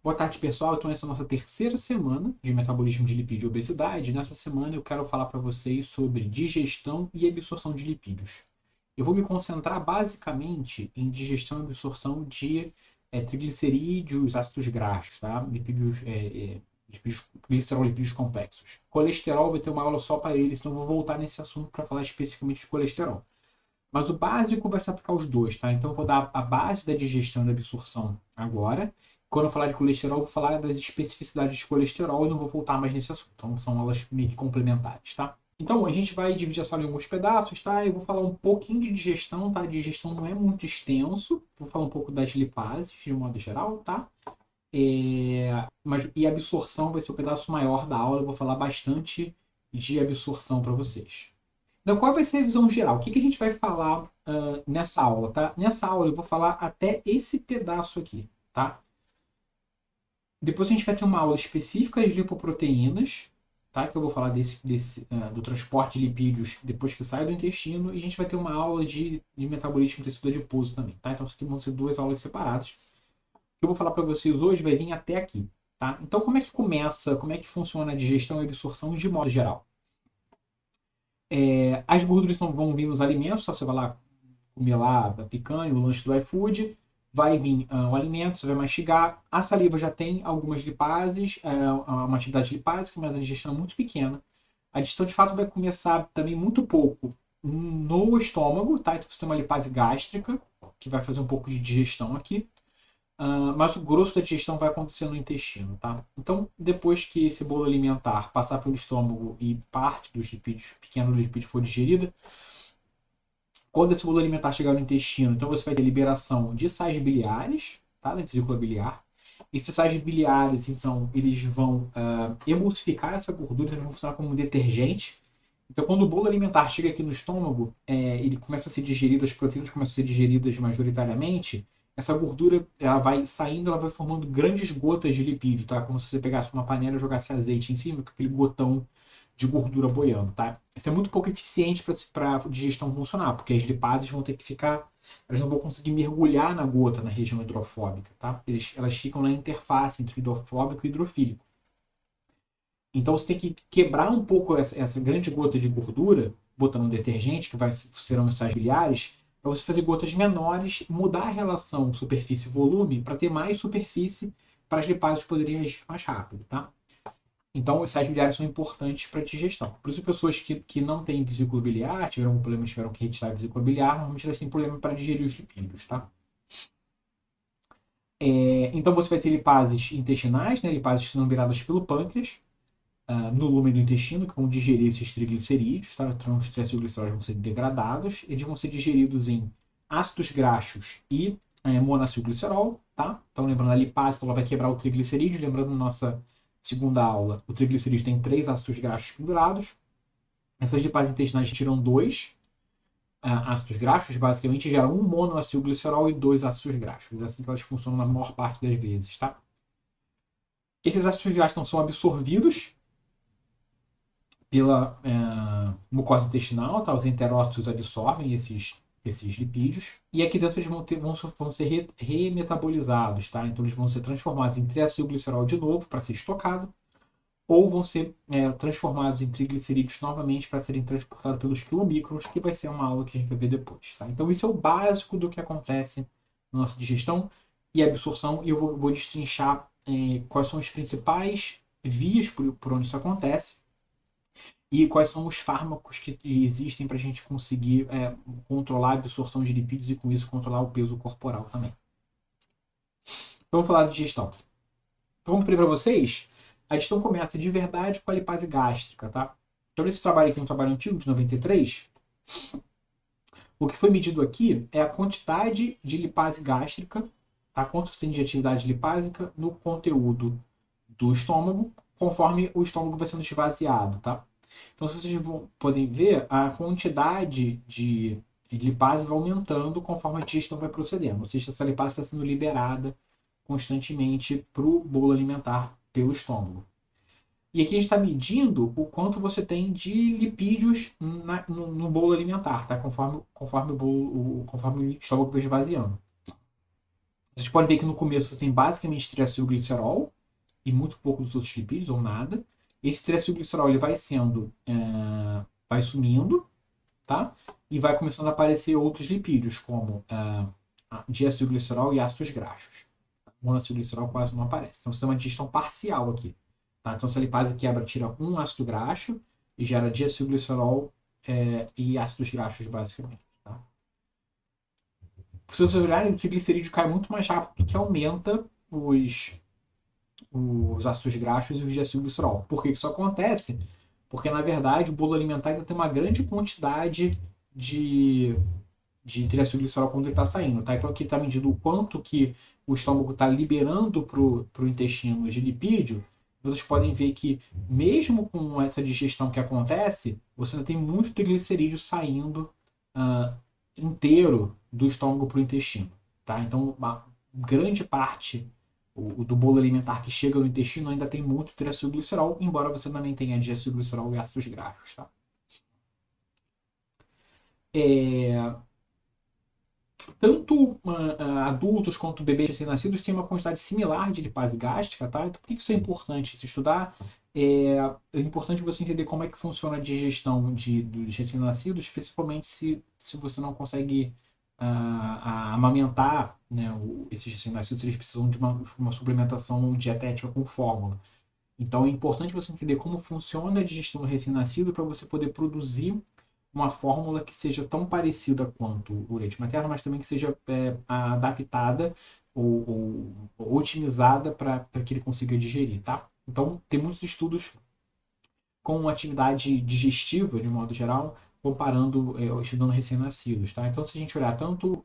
Boa tarde, pessoal. Então, essa é a nossa terceira semana de metabolismo de lipídio e obesidade. Nessa semana, eu quero falar para vocês sobre digestão e absorção de lipídios. Eu vou me concentrar basicamente em digestão e absorção de triglicerídeos, ácidos graxos, tá? Lipídios, glicerolipídios complexos. Colesterol vai ter uma aula só para eles, então eu vou voltar nesse assunto para falar especificamente de colesterol. Mas o básico vai se aplicar aos dois, tá? Então eu vou dar a base da digestão e da absorção agora. Quando eu falar de colesterol, eu vou falar das especificidades de colesterol e não vou voltar mais nesse assunto. Então são aulas meio que complementares, tá? Então a gente vai dividir essa aula em alguns pedaços, tá? Eu vou falar um pouquinho de digestão, tá? A digestão não é muito extenso. Vou falar um pouco das lipases, de um modo geral, tá? E a absorção vai ser o pedaço maior da aula. Eu vou falar bastante de absorção para vocês. Então, qual vai ser a visão geral? O que a gente vai falar nessa aula, tá? Nessa aula eu vou falar até esse pedaço aqui, tá? Depois a gente vai ter uma aula específica de lipoproteínas, tá? Que eu vou falar do transporte de lipídios depois que sai do intestino. E a gente vai ter uma aula de metabolismo do tecido adiposo também, tá? Então, isso aqui vão ser duas aulas separadas. O que eu vou falar para vocês hoje vai vir até aqui, tá? Então, como é que começa, como é que funciona a digestão e absorção de modo geral? As gorduras vão vir nos alimentos, só você vai lá comer lá a picanha, o lanche do iFood, vai vir o alimento, você vai mastigar. A saliva já tem algumas lipases, uma atividade lipásica, mas a digestão é muito pequena. A digestão de fato vai começar também muito pouco no estômago, tá? Então você tem uma lipase gástrica, que vai fazer um pouco de digestão aqui. Mas o grosso da digestão vai acontecer no intestino, tá? Então, depois que esse bolo alimentar passar pelo estômago e parte dos lipídios, pequeno lipídio for digerida, quando esse bolo alimentar chegar no intestino, então você vai ter liberação de sais biliares, tá? Na vesícula biliar. Esses sais biliares, então, eles vão emulsificar essa gordura, eles vão funcionar como um detergente. Então, quando o bolo alimentar chega aqui no estômago, ele começa a ser digerido, as proteínas começam a ser digeridas majoritariamente, essa gordura ela vai saindo, ela vai formando grandes gotas de lipídio, tá? Como se você pegasse uma panela e jogasse azeite em cima, com aquele gotão de gordura boiando, tá? Isso é muito pouco eficiente para a digestão funcionar, porque as lipases vão ter que ficar, elas não vão conseguir mergulhar na gota, na região hidrofóbica, tá? Elas ficam na interface entre hidrofóbico e hidrofílico. Então você tem que quebrar um pouco essa grande gota de gordura, botando um detergente, que serão os sais biliares, para você fazer gotas menores, mudar a relação superfície-volume para ter mais superfície para as lipases poderem agir mais rápido, tá? Então, os sais biliares são importantes para a digestão. Por isso, pessoas que não têm vesícula biliar, tiveram algum problema, tiveram que retirar a vesícula biliar, normalmente elas têm problema para digerir os lipídios, tá? Então, você vai ter lipases intestinais, né? Lipases que são liberadas pelo pâncreas, no lumen do intestino, que vão digerir esses triglicerídeos, tá? Então, os triacilgliceróis vão ser degradados, eles vão ser digeridos em ácidos graxos e monacilglicerol, tá? Então, lembrando, a lipase ela vai quebrar o triglicerídeo, lembrando nossa segunda aula, o triglicerídeo tem 3 ácidos graxos pendurados. Essas lipases intestinais tiram 2 ácidos graxos, basicamente geram um monoacilglicerol e 2 ácidos graxos. É assim que elas funcionam na maior parte das vezes, tá? Esses ácidos graxos não são absorvidos pela mucosa intestinal, tá? Os enterócitos absorvem esses lipídios, e aqui dentro eles vão ser remetabolizados, tá? Então eles vão ser transformados em triacilglicerol de novo para ser estocado, ou vão ser transformados em triglicerídeos novamente para serem transportados pelos quilomicrons, que vai ser uma aula que a gente vai ver depois, tá? Então isso é o básico do que acontece na nossa digestão e absorção, e eu vou destrinchar quais são as principais vias por onde isso acontece, e quais são os fármacos que existem para a gente conseguir controlar a absorção de lipídios e com isso controlar o peso corporal também. Então vamos falar de digestão. Então, como eu falei para vocês, a digestão começa de verdade com a lipase gástrica, tá? Então esse trabalho aqui é um trabalho antigo, de 93. O que foi medido aqui é a quantidade de lipase gástrica, tá? Quanto você tem de atividade lipásica no conteúdo do estômago, conforme o estômago vai sendo esvaziado, tá? Então, se vocês podem ver, a quantidade de lipase vai aumentando conforme a digestão vai procedendo. Ou seja, essa lipase está sendo liberada constantemente para o bolo alimentar pelo estômago. E aqui a gente está medindo o quanto você tem de lipídios no bolo alimentar, tá? Conforme o estômago vai esvaziando. Vocês podem ver que no começo você tem basicamente triacilglicerol e muito pouco dos outros lipídios, ou nada. Esse triacilglicerol ele vai sendo, vai sumindo, tá? E vai começando a aparecer outros lipídios, como diacilglicerol e ácidos graxos. Monacilglicerol quase não aparece. Então você tem uma digestão parcial aqui. Tá? Então essa lipase quebra, tira um ácido graxo e gera diacilglicerol e ácidos graxos, basicamente. Tá? Se vocês olharem, o triglicerídeo cai muito mais rápido do que aumenta os ácidos graxos e os diacilglicerol. Por que isso acontece? Porque, na verdade, o bolo alimentar ainda tem uma grande quantidade de triacilglicerol quando ele está saindo. Tá? Então aqui está medindo o quanto que o estômago está liberando para o intestino de lipídio. Vocês podem ver que, mesmo com essa digestão que acontece, você ainda tem muito triglicerídeo saindo inteiro do estômago para o intestino. Tá? Então, uma grande parte do bolo alimentar que chega no intestino ainda tem muito triacilglicerol, embora você também tenha diacilglicerol e ácidos graxos. Tá? Tanto adultos quanto bebês recém-nascidos têm uma quantidade similar de lipase gástrica, tá? Então, por que isso é importante se estudar? É importante você entender como é que funciona a digestão dos recém-nascidos, principalmente se você não consegue amamentar, né, esses recém-nascidos, eles precisam de uma suplementação dietética com fórmula. Então é importante você entender como funciona a digestão do recém-nascido para você poder produzir uma fórmula que seja tão parecida quanto o leite materno, mas também que seja adaptada ou otimizada para que ele consiga digerir, tá? Então, tem muitos estudos com atividade digestiva, de modo geral, comparando, estudando recém-nascidos, tá? Então, se a gente olhar tanto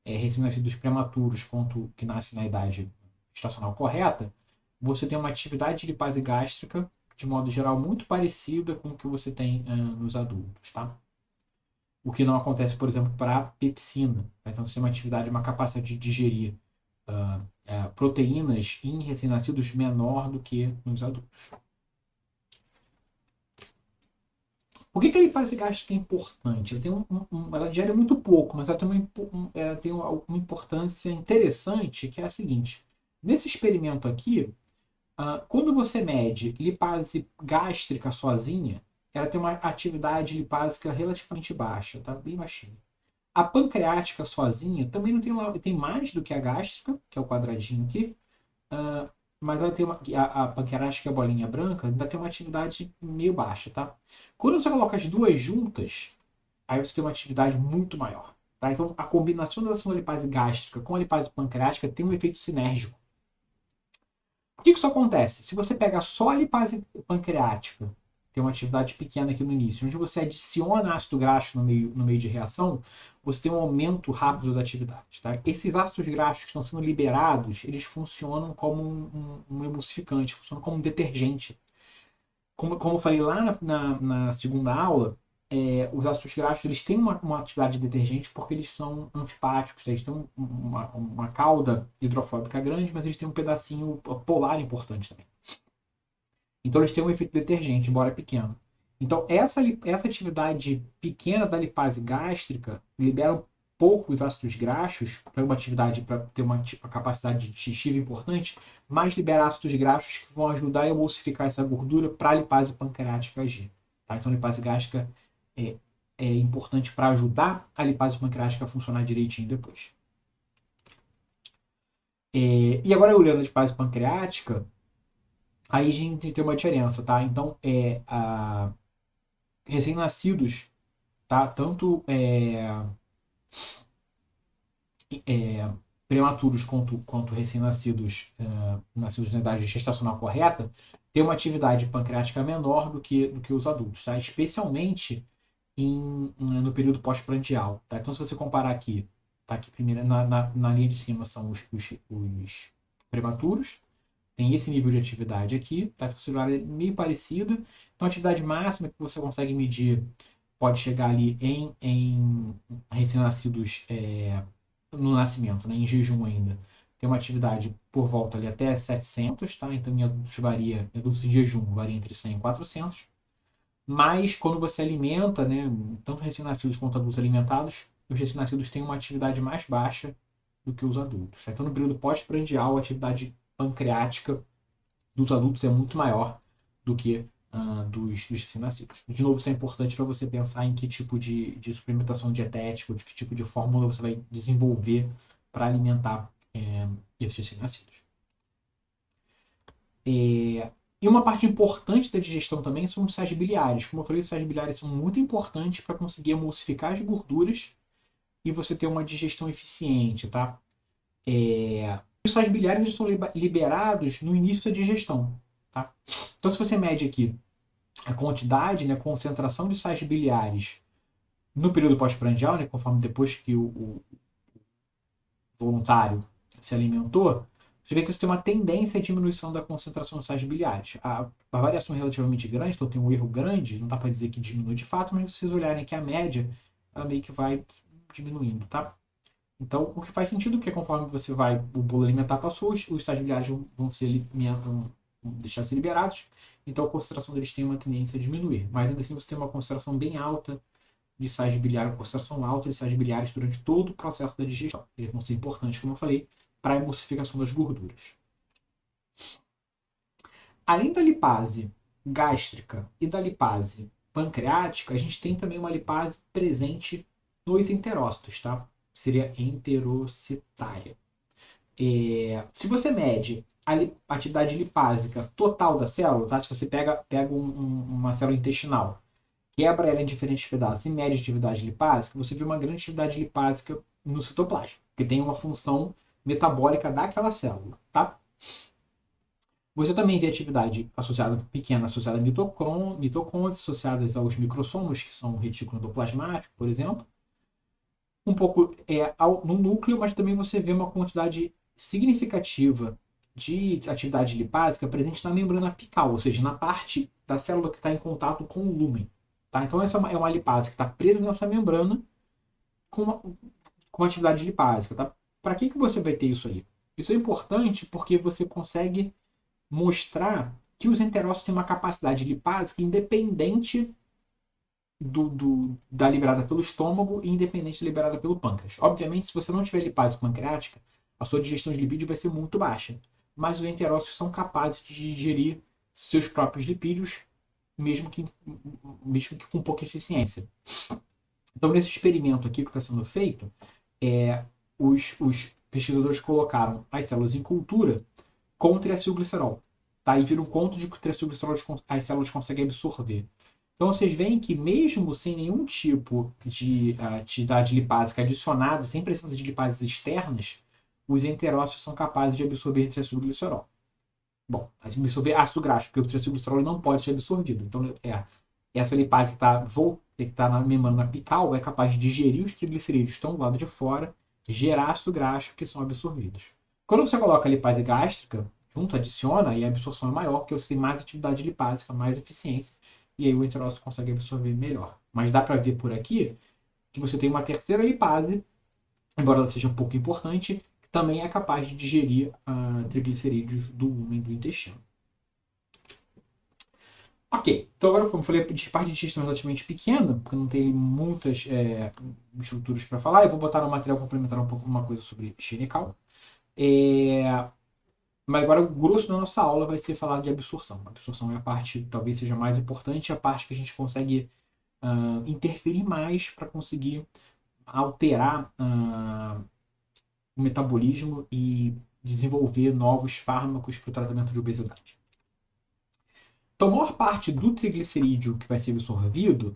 recém-nascidos prematuros quanto que nascem na idade gestacional correta, você tem uma atividade de lipase gástrica, de modo geral, muito parecida com o que você tem nos adultos, tá? O que não acontece, por exemplo, para a pepsina. Tá? Então, você tem uma atividade, uma capacidade de digerir proteínas em recém-nascidos menor do que nos adultos. Por que a lipase gástrica é importante? Ela digere muito pouco, mas ela tem uma importância interessante, que é a seguinte. Nesse experimento aqui, quando você mede lipase gástrica sozinha, ela tem uma atividade lipásica relativamente baixa, tá? Bem baixinha. A pancreática sozinha também não tem mais do que a gástrica, que é o quadradinho aqui, mas ela tem a pancreática, a bolinha branca, ainda tem uma atividade meio baixa, tá? Quando você coloca as duas juntas, aí você tem uma atividade muito maior, tá? Então, a combinação da ação da lipase gástrica com a lipase pancreática tem um efeito sinérgico. Por que isso acontece? Se você pega só a lipase pancreática, tem uma atividade pequena aqui no início, onde você adiciona ácido graxo no meio de reação, você tem um aumento rápido da atividade. Tá? Esses ácidos graxos que estão sendo liberados, eles funcionam como um emulsificante, funcionam como um detergente. Como eu falei lá na segunda aula, os ácidos graxos eles têm uma atividade de detergente porque eles são anfipáticos, tá? Eles têm uma cauda hidrofóbica grande, mas eles têm um pedacinho polar importante também. Então eles têm um efeito detergente, embora pequeno. Então essa atividade pequena da lipase gástrica libera poucos ácidos graxos para uma atividade, para ter uma capacidade digestiva importante, mas libera ácidos graxos que vão ajudar a emulsificar essa gordura para a lipase pancreática agir. Tá? Então a lipase gástrica é importante para ajudar a lipase pancreática a funcionar direitinho depois. E agora olhando a lipase pancreática, aí a gente tem uma diferença, tá? Então, recém-nascidos, tá? Tanto prematuros quanto recém-nascidos, nascidos na idade gestacional correta, tem uma atividade pancreática menor do que os adultos, tá? Especialmente no período pós-prandial, tá? Então, se você comparar aqui, tá? Aqui primeiro na linha de cima são os prematuros, tem esse nível de atividade aqui, tá? É meio parecido. Então, a atividade máxima que você consegue medir pode chegar ali em recém-nascidos no nascimento, né? Em jejum ainda. Tem uma atividade por volta ali até 700, tá? Então, em adultos em jejum, varia entre 100 e 400. Mas, quando você alimenta, né? Tanto recém-nascidos quanto adultos alimentados, os recém-nascidos têm uma atividade mais baixa do que os adultos. Tá? Então, no período pós-prandial, a atividade pancreática dos adultos é muito maior do que dos recém-nascidos. De novo, isso é importante para você pensar em que tipo de suplementação dietética, de que tipo de fórmula você vai desenvolver para alimentar esses recém-nascidos. E uma parte importante da digestão também são os sais biliares. Como eu falei, os sais biliares são muito importantes para conseguir emulsificar as gorduras e você ter uma digestão eficiente, tá? Os sais biliares eles são liberados no início da digestão, tá? Então, se você mede aqui a quantidade, né, a concentração de sais biliares no período pós-prandial, né, conforme depois que o voluntário se alimentou, você vê que você tem uma tendência à diminuição da concentração de sais biliares. A variação é relativamente grande, então tem um erro grande, não dá para dizer que diminui de fato, mas se vocês olharem aqui a média, ela meio que vai diminuindo, tá? Então, o que faz sentido é que conforme você vai, o bolo alimentar passou, os sais biliares vão deixar de ser liberados, então a concentração deles tem uma tendência a diminuir. Mas ainda assim você tem uma concentração bem alta de sais biliares, uma concentração alta de sais biliares durante todo o processo da digestão. Eles vão ser importantes, como eu falei, para a emulsificação das gorduras. Além da lipase gástrica e da lipase pancreática, a gente tem também uma lipase presente nos enterócitos, tá? Seria enterocitária. Se você mede a atividade lipásica total da célula, tá? Se você pega uma célula intestinal, quebra ela em diferentes pedaços e mede a atividade lipásica, você vê uma grande atividade lipásica no citoplasma, que tem uma função metabólica daquela célula, tá? Você também vê atividade associada pequena, associada a mitocôndrias, associadas aos microssomos, que são o retículo endoplasmático, por exemplo. Um pouco no núcleo, mas também você vê uma quantidade significativa de atividade lipásica presente na membrana apical, ou seja, na parte da célula que está em contato com o lúmen. Tá? Então, essa é uma lipase que está presa nessa membrana com uma atividade lipásica. Tá? Para que você vai ter isso aí? Isso é importante porque você consegue mostrar que os enterócitos têm uma capacidade lipásica independente da liberada pelo estômago e independente da liberada pelo pâncreas. Obviamente, se você não tiver lipase pancreática, a sua digestão de lipídio vai ser muito baixa. Mas os enterócitos são capazes de digerir seus próprios lipídios, mesmo que com pouca eficiência. Então, nesse experimento aqui que está sendo feito, os pesquisadores colocaram as células em cultura com triacilglicerol. Tá? E viram quanto de triacilglicerol as células conseguem absorver. Então vocês veem que mesmo sem nenhum tipo de atividade lipásica adicionada, sem presença de lipases externas, os enterócitos são capazes de absorver triacilglicerol. Bom, absorver ácido graxo, porque o triacilglicerol não pode ser absorvido. Então essa lipase que está na membrana apical é capaz de digerir os triglicerídeos que estão do lado de fora, gerar ácido graxo que são absorvidos. Quando você coloca a lipase gástrica junto, adiciona, e a absorção é maior, porque você tem mais atividade lipásica, mais eficiência, e aí o enterócito consegue absorver melhor. Mas dá para ver por aqui que você tem uma terceira lipase, embora ela seja um pouco importante, que também é capaz de digerir triglicerídeos do lúmen do intestino. Ok, então agora, como eu falei, a parte de digestão é relativamente pequena, porque não tem muitas estruturas para falar. Eu vou botar no material complementar um pouco uma coisa sobre Xenical. Mas agora o grosso da nossa aula vai ser falar de absorção. A absorção é a parte, talvez seja mais importante, a parte que a gente consegue interferir mais para conseguir alterar o metabolismo e desenvolver novos fármacos para o tratamento de obesidade. Então, a maior parte do triglicerídeo que vai ser absorvido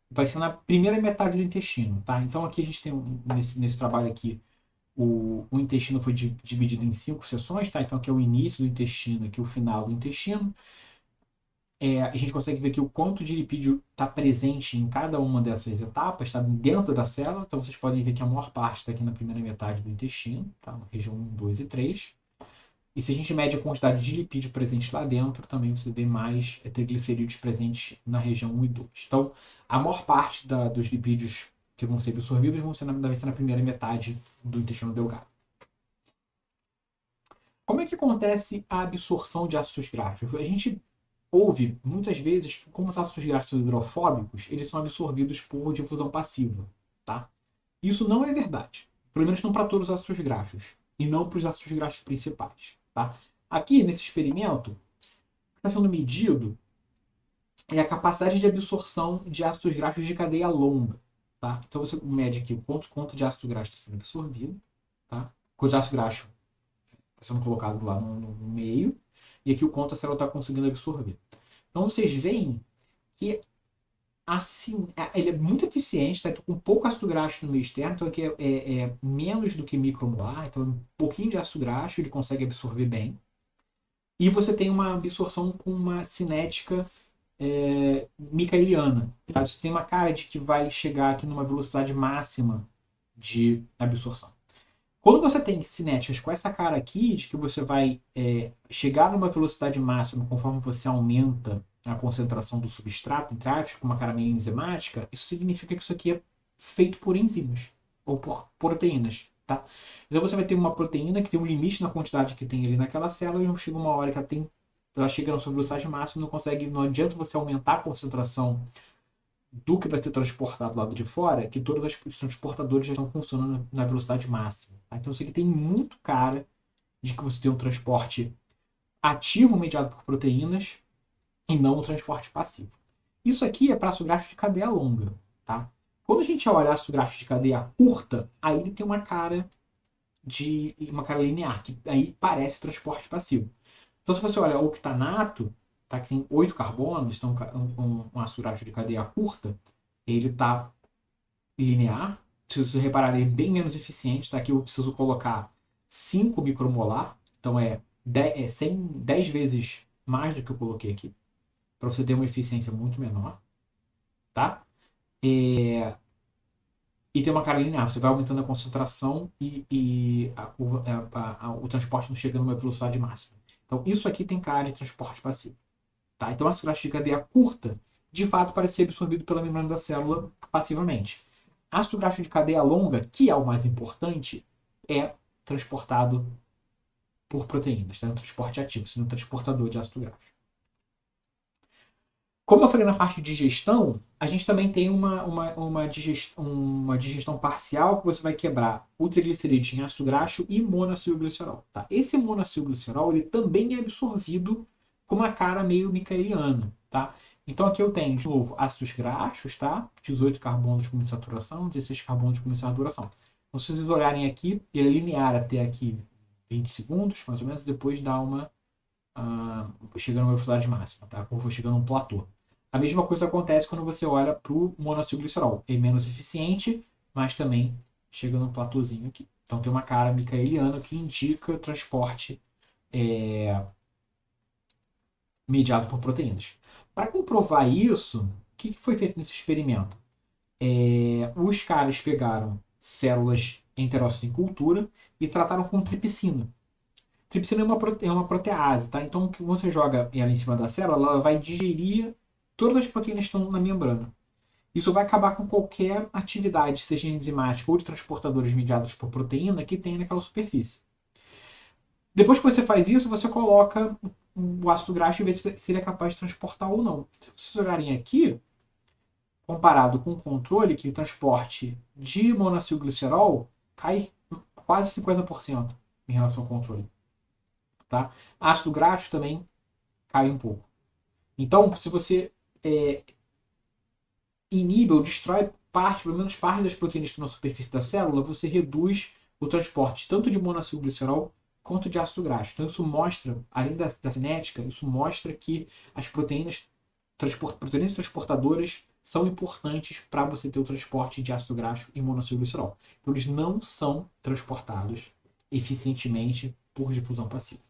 vai ser na primeira metade do intestino. Tá? Então, aqui a gente tem, nesse trabalho aqui, o intestino foi dividido em 5 seções, tá? Então aqui é o início do intestino, aqui é o final do intestino. A gente consegue ver que o quanto de lipídio está presente em cada uma dessas etapas, está dentro da célula. Então vocês podem ver que a maior parte está aqui na primeira metade do intestino, tá? Na região 1, 2 e 3. E se a gente mede a quantidade de lipídio presente lá dentro, também você vê mais triglicerídeos presentes na região 1 e 2. Então, a maior parte dos lipídios que vão ser absorvidos devem ser na primeira metade do intestino delgado. Como é que acontece a absorção de ácidos graxos? A gente ouve muitas vezes que, como os ácidos graxos são hidrofóbicos, eles são absorvidos por difusão passiva. Tá? Isso não é verdade. Pelo menos não para todos os ácidos graxos. E não para os ácidos graxos principais. Tá? Aqui, nesse experimento, o que está sendo medido é a capacidade de absorção de ácidos graxos de cadeia longa. Tá? Então você mede aqui o quanto de ácido graxo está sendo absorvido. Tá? Quanto de ácido graxo está sendo colocado lá no meio. E aqui o quanto a célula está conseguindo absorver. Então vocês veem que assim, ele é muito eficiente, tá? Com pouco ácido graxo no meio externo, então aqui é menos do que micromolar, então um pouquinho de ácido graxo ele consegue absorver bem. E você tem uma absorção com uma cinética micaeliana. Tá? Você tem uma cara de que vai chegar aqui numa velocidade máxima de absorção. Quando você tem cinéticas com essa cara aqui, de que você vai chegar numa velocidade máxima conforme você aumenta a concentração do substrato, entre aspas, com uma cara meio enzimática, isso significa que isso aqui é feito por enzimas ou por proteínas. Tá? Então você vai ter uma proteína que tem um limite na quantidade que tem ali naquela célula e chega uma hora que ela chega na sua velocidade máxima, não adianta você aumentar a concentração do que vai ser transportado do lado de fora, que todos os transportadores já estão funcionando na velocidade máxima. Tá? Então isso aqui tem muito cara de que você tem um transporte ativo mediado por proteínas e não um transporte passivo. Isso aqui é para ácido graxo de cadeia longa. Tá? Quando a gente olha ácido graxo de cadeia curta, aí ele tem uma cara linear, que aí parece transporte passivo. Então se você olha o octanato, tá, que tem 8 carbonos, então um ácido graxo de cadeia curta, ele está linear. Se você reparar, ele é bem menos eficiente. Tá? Aqui eu preciso colocar 5 micromolar, então é 10 vezes mais do que eu coloquei aqui, para você ter uma eficiência muito menor. Tá? E tem uma cara linear, você vai aumentando a concentração e o transporte não chega numa velocidade máxima. Então isso aqui tem cara de transporte passivo. Tá? Então, ácido graxo de cadeia curta, de fato, parece ser absorvido pela membrana da célula passivamente. Ácido graxo de cadeia longa, que é o mais importante, é transportado por proteínas, tá? É um transporte ativo, sendo um transportador de ácido graxo. Como eu falei na parte de digestão, a gente também tem uma digestão parcial que você vai quebrar o triglicerídeo em ácido graxo e monoacilglicerol. Tá? Esse monoacilglicerol ele também é absorvido com uma cara meio micaeliana. Tá? Então aqui eu tenho, de novo, ácidos graxos, tá? 18 carbonos com saturação, 16 carbonos com saturação. Então, se vocês olharem aqui, ele é linear até aqui 20 segundos, mais ou menos, depois dá chegando a uma velocidade máxima, tá? Ou chegando a um platô. A mesma coisa acontece quando você olha para o monoacilglicerol. É menos eficiente, mas também chega num platôzinho aqui. Então tem uma cara micaeliana que indica transporte mediado por proteínas. Para comprovar isso, o que foi feito nesse experimento? Os caras pegaram células enterócitos em cultura e trataram com tripsina. Tripsina é uma protease, tá? Então, que você joga ela em cima da célula, ela vai digerir todas as proteínas que estão na membrana. Isso vai acabar com qualquer atividade, seja enzimática ou de transportadores mediados por proteína, que tem naquela superfície. Depois que você faz isso, você coloca o ácido graxo e vê se ele é capaz de transportar ou não. Se vocês olharem aqui, comparado com o controle, que o transporte de monoacilglicerol cai quase 50% em relação ao controle. Tá? Ácido graxo também cai um pouco. Então, se você inibe ou destrói pelo menos parte das proteínas que estão na superfície da célula, você reduz o transporte tanto de monoacilglicerol quanto de ácido graxo. Então isso mostra, além da cinética, isso mostra que as proteínas transportadoras são importantes para você ter o transporte de ácido graxo e monoacilglicerol. Então eles não são transportados eficientemente por difusão passiva.